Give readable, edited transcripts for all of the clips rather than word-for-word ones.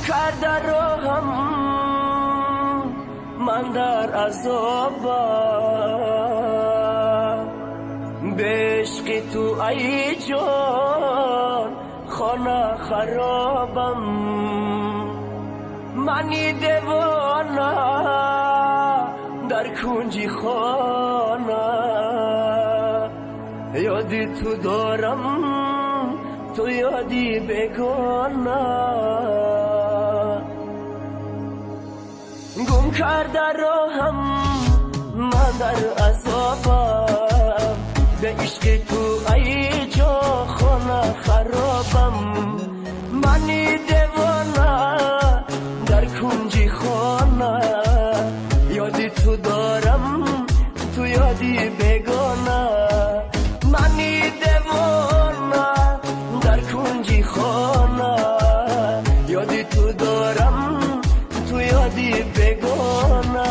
کرده راهم من در عذابم، به عشق تو ای جان خانه خرابم. منی دیوانه در کنجی خانه، یادی تو دارم تو یادی بگانه. گم کرده راهم من در عذابم، به عشق تو ای جا خانه خرابم. منی دیوانه در کنجی خانه، یادی تو دارم تو یادی بگانه. منی دیوانه در کنجی خانه، یادی تو دارم تو یادی بگانه.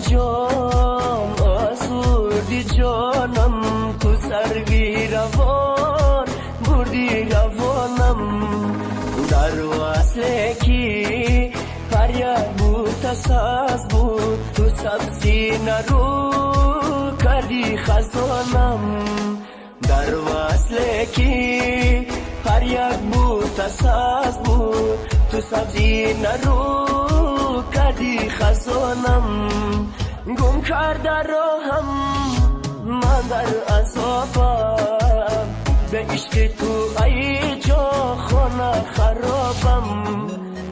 جان آسودی جانم، تو سروی روان بردی روانم. در وصله کی فریاد بود تساز بود، تو سبزی نرو کردی خزانم. در وصله کی فریاد بود تساز بود، تو سبزی نرو کردی خزانم. گم کرده راهم من در عذابم، به عشق تو ای جا خانه خرابم.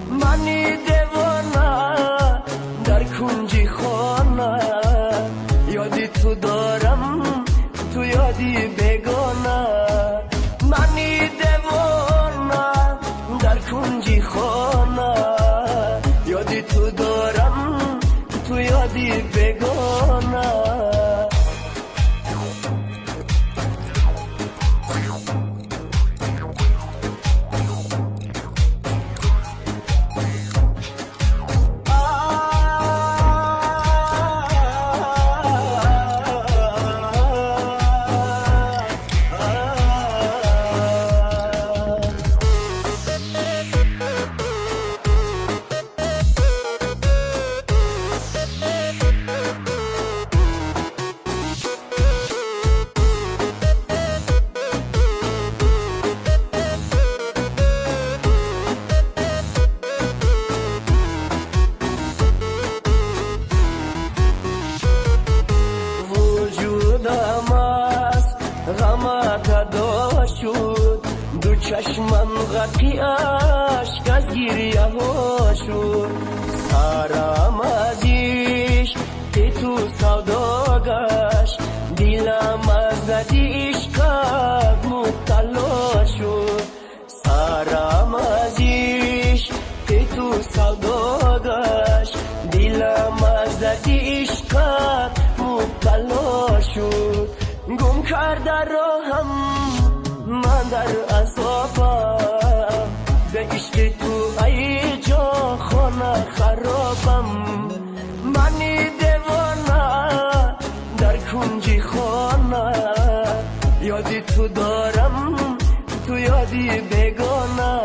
منی دیوانه در کنجی خانه، یادی تو دارم تو یادی بگانه. منی دیوانه در کنجی خانه، یادی تو دارم تو یادی بگانه. غمت ادا شد، دو چشمم غرقی اشک از گریه ها شد. سرم از عشق تو سودا گشت، دلم از ردی عشقت مبتلا شد. سرم از عشق تو سودا گشت، دلم از ردی عشقت مبتلا شد. گم کرده راهم من در عذابم، به عشق تو ای جا خانه خرابم. منی دیوانه در کنجی خانه، یادی تو دارم تو یادی بگانه.